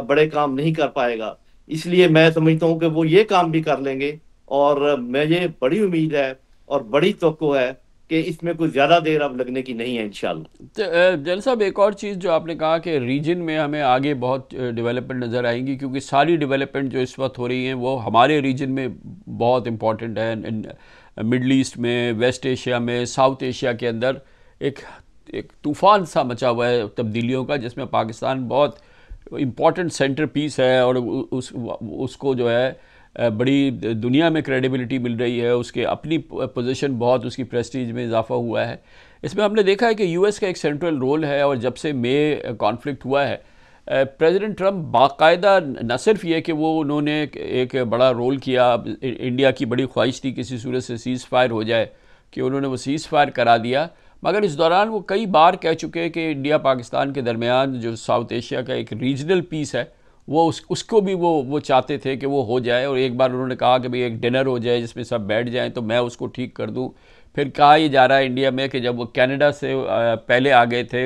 बड़े काम नहीं कर पाएगा। इसलिए मैं समझता हूँ कि वो ये काम भी कर लेंगे और मुझे बड़ी उम्मीद है और बड़ी तवक्को है कि इसमें कोई ज़्यादा देर अब लगने की नहीं है इंशाल्लाह। जनरल साहब, एक और चीज़ जो आपने कहा कि रीजन में हमें आगे बहुत डेवलपमेंट नज़र आएंगी, क्योंकि सारी डेवलपमेंट जो इस वक्त हो रही हैं वो हमारे रीजन में बहुत इम्पॉर्टेंट है। मिडल ईस्ट में, वेस्ट एशिया में, साउथ एशिया के अंदर एक तूफ़ान सा मचा हुआ है तब्दीलियों का, जिसमें पाकिस्तान बहुत इम्पॉर्टेंट सेंटर पीस है और उसको जो है बड़ी दुनिया में क्रेडिबिलिटी मिल रही है, उसके अपनी पोजीशन बहुत, उसकी प्रेस्टीज में इजाफा हुआ है। इसमें हमने देखा है कि यूएस का एक सेंट्रल रोल है और जब से मे कॉन्फ्लिक्ट हुआ है, प्रेसिडेंट ट्रंप बाकायदा न सिर्फ ये कि वो उन्होंने एक बड़ा रोल किया, इंडिया की बड़ी ख्वाहिश थी किसी सूरत से सीज़ फायर हो जाए, कि उन्होंने वो सीज़ फायर करा दिया, मगर इस दौरान वो कई बार कह चुके हैं कि इंडिया पाकिस्तान के दरमियान जो साउथ एशिया का एक रीजनल पीस है वो उसको भी वो चाहते थे कि वो हो जाए। और एक बार उन्होंने कहा कि भाई एक डिनर हो जाए जिसमें सब बैठ जाएं तो मैं उसको ठीक कर दूं। फिर कहा ये जा रहा है इंडिया में कि जब वो कनाडा से पहले आ गए थे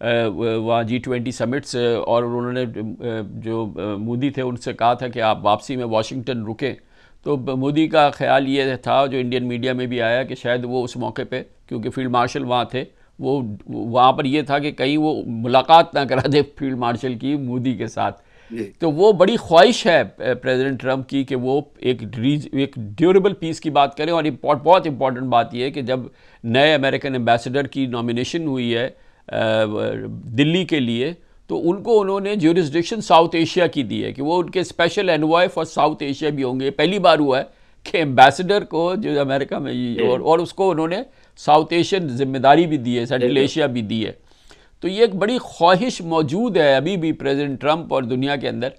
वहाँ G20 समिट से, और उन्होंने जो मोदी थे उनसे कहा था कि आप वापसी में वाशिंगटन रुकें, तो मोदी का ख्याल ये था, जो इंडियन मीडिया में भी आया, कि शायद वो उस मौके पे, क्योंकि फील्ड मार्शल वहाँ थे, वो वहाँ पर ये था कि कहीं वो मुलाकात ना करा दे फील्ड मार्शल की मोदी के साथ। तो वो बड़ी ख्वाहिश है प्रेसिडेंट ट्रंप की कि वो एक ड्यूरेबल पीस की बात करें। और बहुत इंपॉर्टेंट बात यह है कि जब नए अमेरिकन एम्बेसडर की नॉमिनेशन हुई है दिल्ली के लिए, तो उनको उन्होंने ज्यूरिसडिक्शन साउथ एशिया की दी है कि वो उनके special envoy for south Asia भी होंगे। पहली बार हुआ है कि एम्बेसडर को जो अमेरिका में और उसको उन्होंने साउथ एशियन जिम्मेदारी भी दी है, सेंट्रल एशिया भी दी है। तो ये एक बड़ी ख्वाहिश मौजूद है अभी भी प्रेसिडेंट ट्रंप और दुनिया के अंदर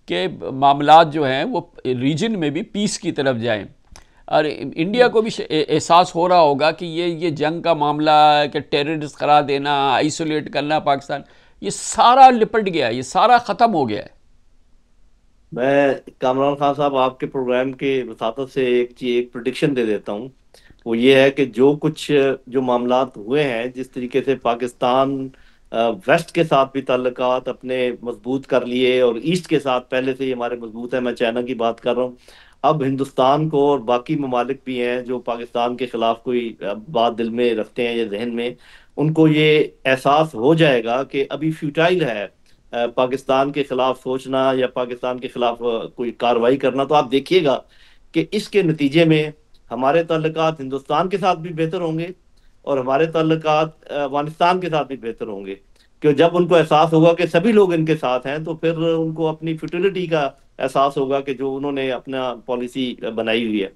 कि मामलात जो हैं वो रीजन में भी पीस की तरफ जाएं। और इंडिया को भी एहसास हो रहा होगा कि ये जंग का मामला, कि टेररिस्ट करार देना, आइसोलेट करना पाकिस्तान, ये सारा लिपट गया, ये सारा ख़त्म हो गया है। मैं कामरान खान साहब आपके प्रोग्राम के वसातत से एक प्रेडिक्शन दे देता हूँ। वो ये है कि जो मामलात हुए हैं, जिस तरीके से पाकिस्तान वेस्ट के साथ भी ताल्लुकात अपने मजबूत कर लिए और ईस्ट के साथ पहले से ही हमारे मजबूत है, मैं चाइना की बात कर रहा हूँ, अब हिंदुस्तान को और बाकी ममालिक भी हैं जो पाकिस्तान के खिलाफ कोई बात दिल में रखते हैं या जहन में, उनको ये एहसास हो जाएगा कि अभी फ्यूटाइल है पाकिस्तान के खिलाफ सोचना या पाकिस्तान के खिलाफ कोई कार्रवाई करना। तो आप देखिएगा कि इसके नतीजे में हमारे ताल्लुकात हिंदुस्तान के साथ भी बेहतर होंगे और हमारे ताल्लुकात अफगानिस्तान के साथ भी बेहतर होंगे, क्योंकि जब उनको एहसास होगा कि सभी लोग इनके साथ हैं तो फिर उनको अपनी फ्यूटिलिटी का एहसास होगा कि जो उन्होंने अपना पॉलिसी बनाई हुई है।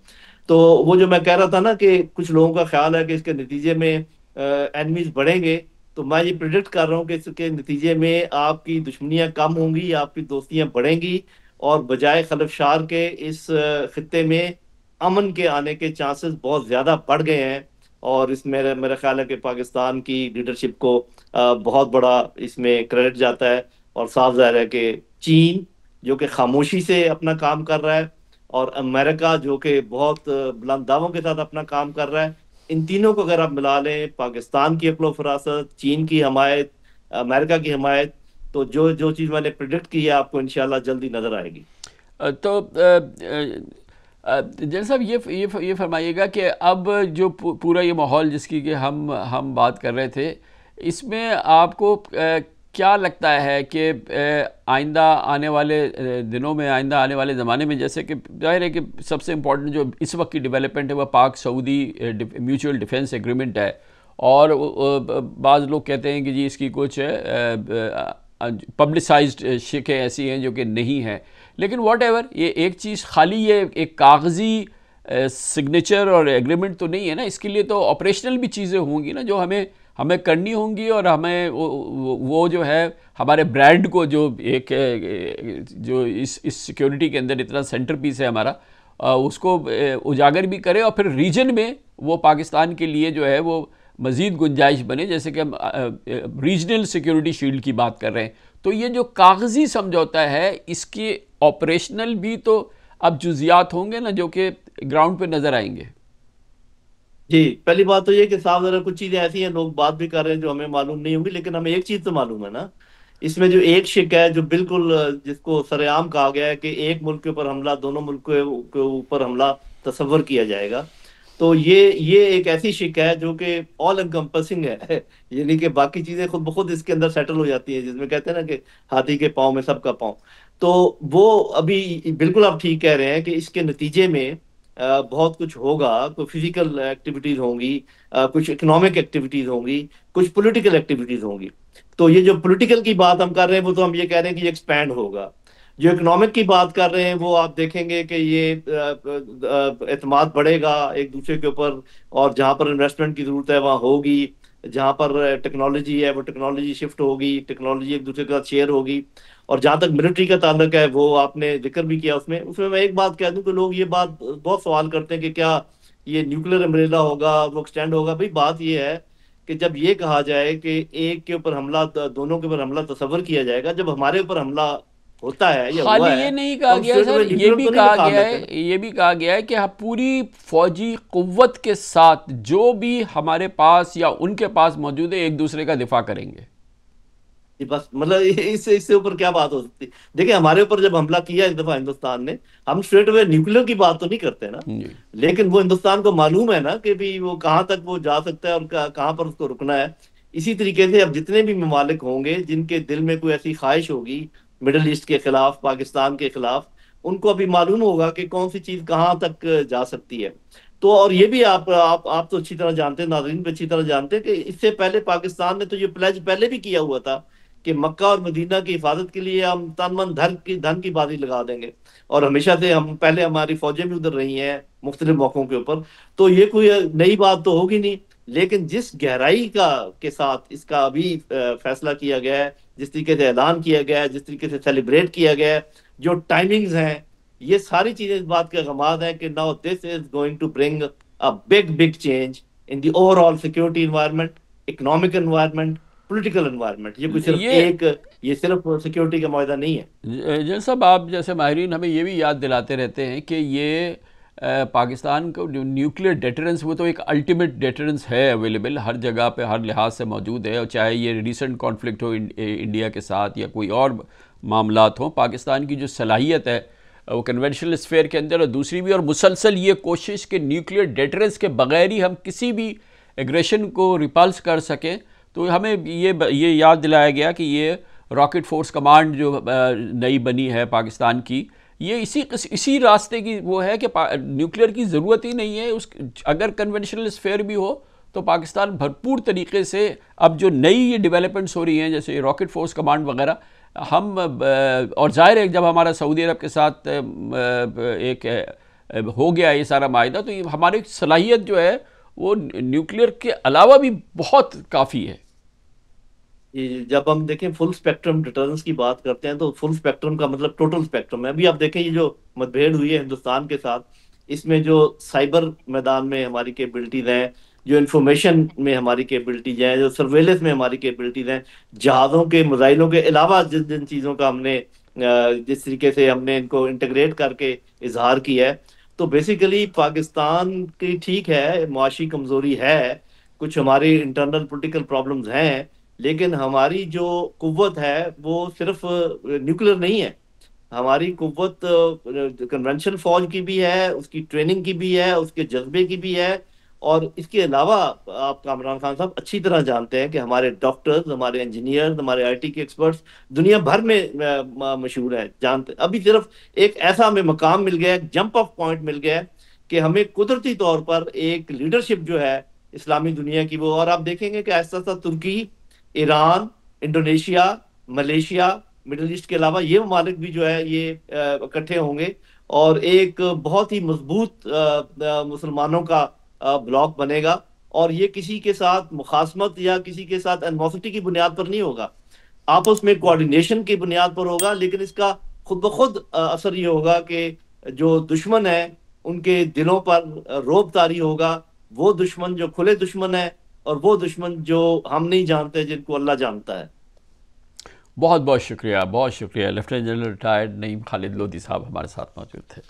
तो वो जो मैं कह रहा था ना कि कुछ लोगों का ख्याल है कि इसके नतीजे में एनिमीज बढ़ेंगे, तो मैं ये प्रिडिक्ट कर रहा हूँ कि इसके नतीजे में आपकी दुश्मनियां कम होंगी, आपकी दोस्तियां बढ़ेंगी और बजाय खलफशार के इस खित्ते में अमन के आने के चांसेस बहुत ज्यादा बढ़ गए हैं। और इसमें मेरा ख्याल है कि पाकिस्तान की लीडरशिप को बहुत बड़ा इसमें क्रेडिट जाता है। और साफ जाहिर है कि चीन जो कि खामोशी से अपना काम कर रहा है और अमेरिका जो कि बहुत बुलंद दावों के साथ अपना काम कर रहा है, इन तीनों को अगर आप मिला लें, पाकिस्तान की अक्ल फरासत, चीन की हमायत, अमेरिका की हमायत, तो जो चीज़ मैंने प्रिडिक्ट की है आपको इंशाल्लाह जल्दी नज़र आएगी। तो जैन साहब ये फरमाइएगा कि अब जो पूरा ये माहौल जिसकी कि हम बात कर रहे थे, इसमें आपको क्या लगता है कि आइंदा आने वाले दिनों में, आइंदा आने वाले ज़माने में, जैसे कि जाहिर है कि सबसे इम्पोर्टेंट जो इस वक्त की डेवलपमेंट है वह पाक सऊदी म्यूचुअल डिफेंस एग्रीमेंट है, और बाज़ लोग कहते हैं कि जी इसकी कुछ पब्लिसाइज्ड शिकें ऐसी हैं जो कि नहीं हैं, लेकिन वॉट एवर, ये एक चीज़ खाली ये एक कागज़ी सिग्नेचर और एग्रीमेंट तो नहीं है ना, इसके लिए तो ऑपरेशनल भी चीज़ें होंगी ना जो हमें करनी होंगी, और हमें वो जो है हमारे ब्रांड को जो इस सिक्योरिटी के अंदर इतना सेंटर पीस है हमारा, उसको उजागर भी करे और फिर रीजन में वो पाकिस्तान के लिए जो है वो मज़ीद गुंजाइश बने, जैसे कि हम रीजनल सिक्योरिटी शील्ड की बात कर रहे हैं। तो ये जो कागज़ी समझौता है, इसके ऑपरेशनल भी तो अब जुजियात होंगे ना जो कि ग्राउंड पे नज़र आएंगे। जी, पहली बात तो ये कि साफ ज़रा कुछ चीज़ें ऐसी हैं, लोग बात भी कर रहे हैं जो हमें मालूम नहीं होंगी, लेकिन हमें एक चीज़ तो मालूम है ना, इसमें जो एक शिक है जो बिल्कुल जिसको सरेआम कहा गया है कि एक मुल्क के ऊपर हमला, दोनों मुल्क के ऊपर हमला तस्वर किया जाएगा, तो ये एक ऐसी शिक है जो कि ऑल एनकम्पसिंग है, यानी कि बाकी चीज़ें खुद ब खुद इसके अंदर सेटल हो जाती हैं, जिसमें कहते हैं ना कि हाथी के पाँव में सबका पाँव। तो वो अभी बिल्कुल आप ठीक कह रहे हैं कि इसके नतीजे में बहुत कुछ होगा, कुछ फिजिकल एक्टिविटीज होंगी, कुछ इकोनॉमिक एक्टिविटीज होंगी, कुछ पॉलिटिकल एक्टिविटीज होंगी। तो ये जो पॉलिटिकल की बात हम कर रहे हैं वो तो हम ये कह रहे हैं कि ये एक्सपैंड होगा। जो इकोनॉमिक की बात कर रहे हैं वो आप देखेंगे कि ये एतमाद बढ़ेगा एक दूसरे के ऊपर, और जहाँ पर इन्वेस्टमेंट की जरूरत है वहाँ होगी, जहाँ पर टेक्नोलॉजी है वो टेक्नोलॉजी शिफ्ट होगी, टेक्नोलॉजी एक दूसरे के साथ शेयर होगी। और जहाँ तक मिलिट्री का ताल्लुक है वो आपने जिक्र भी किया, उसमें मैं एक बात कह दूं कि लोग ये बात बहुत सवाल करते हैं कि क्या ये न्यूक्लियर अम्ब्रेला होगा, वो एक्सटेंड होगा। भाई बात ये है कि जब ये कहा जाए कि एक के ऊपर हमला, दोनों के ऊपर हमला तस्वर किया जाएगा, जब हमारे ऊपर हमला होता है या हुआ है, ये नहीं कहा गया सर, ये भी कहा गया है कि पूरी फौजी कुव्वत के साथ जो भी हमारे पास या उनके पास मौजूद है एक दूसरे का दिफा करेंगे। बस मतलब इससे ऊपर क्या बात हो सकती है। देखिए हमारे ऊपर जब हमला किया इस दफा हिंदुस्तान ने, हम स्ट्रेट अवे न्यूक्लियर की बात तो नहीं करते ना, लेकिन वो हिंदुस्तान को मालूम है ना कि भी वो कहाँ तक वो जा सकता है और कहाँ पर उसको रुकना है। इसी तरीके से अब जितने भी ममालिक होंगे जिनके दिल में कोई ऐसी ख्वाहिश होगी मिडल ईस्ट के खिलाफ, पाकिस्तान के खिलाफ, उनको अभी मालूम होगा कि कौन सी चीज कहाँ तक जा सकती है। तो और ये भी आप तो अच्छी तरह जानते हैं, नाज़रीन भी अच्छी तरह जानते हैं कि इससे पहले पाकिस्तान ने तो ये प्लेज पहले भी किया हुआ था कि मक्का और मदीना की हिफाजत के लिए हम तन मन धन की बाजी लगा देंगे, और हमेशा से हम पहले हमारी फौजें भी उधर रही हैं मुख्तलिफ मौकों के ऊपर। तो ये कोई नई बात तो होगी नहीं, लेकिन जिस गहराई के साथ इसका अभी फैसला किया गया है, जिस तरीके से ऐलान किया गया है, जिस तरीके से सेलिब्रेट किया गया है, जो टाइमिंग्स हैं, ये सारी चीजें इस बात के गमाद हैं कि now this is going to bring a big change in the overall security environment, economic environment, political environment. ये कोई सिर्फ ये सिर्फ सिक्योरिटी का मुआहदा नहीं है। जैन साहब, आप जैसे माहिरीन हमें ये भी याद दिलाते रहते हैं कि ये पाकिस्तान को न्यूक्लियर डेटरेंस, वो तो एक अल्टीमेट डेटरेंस है, अवेलेबल हर जगह पे हर लिहाज से मौजूद है, और चाहे ये रिसेंट कॉन्फ्लिक्ट हो इंडिया के साथ या कोई और मामलात हों, पाकिस्तान की जो सलाहियत है वो कन्वेंशनल स्फेयर के अंदर, और दूसरी भी, और मुसलसल ये कोशिश कि न्यूक्लियर डेटरेंस के बगैर ही हम किसी भी एग्रेशन को रिपल्स कर सकें। तो हमें ये याद दिलाया गया कि ये रॉकेट फोर्स कमांड जो नई बनी है पाकिस्तान की, ये इसी रास्ते की वो है कि न्यूक्लियर की ज़रूरत ही नहीं है। उस अगर कन्वेंशनल स्फेयर भी हो तो पाकिस्तान भरपूर तरीके से, अब जो नई ये डेवलपमेंट्स हो रही हैं जैसे रॉकेट फोर्स कमांड वगैरह, हम और ज़ाहिर है जब हमारा सऊदी अरब के साथ एक हो गया ये सारा माहिदा, तो हमारी सलाहियत जो है वो न्यूक्लियर के अलावा भी बहुत काफ़ी है। जब हम देखें फुल स्पेक्ट्रम डिटरेंस की बात करते हैं तो फुल स्पेक्ट्रम का मतलब टोटल स्पेक्ट्रम है। अभी आप देखें ये जो मतभेद हुई है हिंदुस्तान के साथ, इसमें जो साइबर मैदान में हमारी कैपेबिलिटीज हैं, जो इंफॉर्मेशन में हमारी कैपेबिलिटीज हैं, जो सर्वेलेंस में हमारी कैपेबिलिटीज हैं, जहाज़ों के मिसाइलों के अलावा जिन जिन चीज़ों का हमने जिस तरीके से हमने इनको इंटीग्रेट करके इजहार किया है, तो बेसिकली पाकिस्तान की ठीक है मुआशी कमजोरी है, कुछ हमारी इंटरनल पोलिटिकल प्रॉब्लम्स हैं, लेकिन हमारी जो कुव्वत है वो सिर्फ न्यूक्लियर नहीं है। हमारी कुव्वत कन्वेंशनल फौज की भी है, उसकी ट्रेनिंग की भी है, उसके जज्बे की भी है, और इसके अलावा आप कामरान खान साहब अच्छी तरह जानते हैं कि हमारे डॉक्टर्स, हमारे इंजीनियर्स, हमारे आईटी के एक्सपर्ट्स दुनिया भर में मशहूर है, जानते। अभी सिर्फ एक ऐसा हमें मकाम मिल गया है, जंप ऑफ पॉइंट मिल गया है कि हमें कुदरती तौर पर एक लीडरशिप जो है इस्लामी दुनिया की वो, और आप देखेंगे कि ऐसा ऐसा तुर्की, Iran, Indonesia, Malaysia, Middle East के अलावा ये ममालिक भी जो है ये इकट्ठे होंगे और एक बहुत ही मजबूत मुसलमानों का ब्लॉक बनेगा। और ये किसी के साथ मुखासमत या किसी के साथ एनिमोसिटी की बुनियाद पर नहीं होगा, आपस में कोऑर्डिनेशन की बुनियाद पर होगा। लेकिन इसका खुद ब खुद असर ये होगा कि जो दुश्मन है उनके दिलों पर रोब तारी होगा, वो दुश्मन जो खुले दुश्मन है और वो दुश्मन जो हम नहीं जानते, जिनको अल्लाह जानता है। बहुत बहुत शुक्रिया, बहुत शुक्रिया। Lieutenant general retired Naeem Khalid Lodhi साहब हमारे साथ मौजूद थे।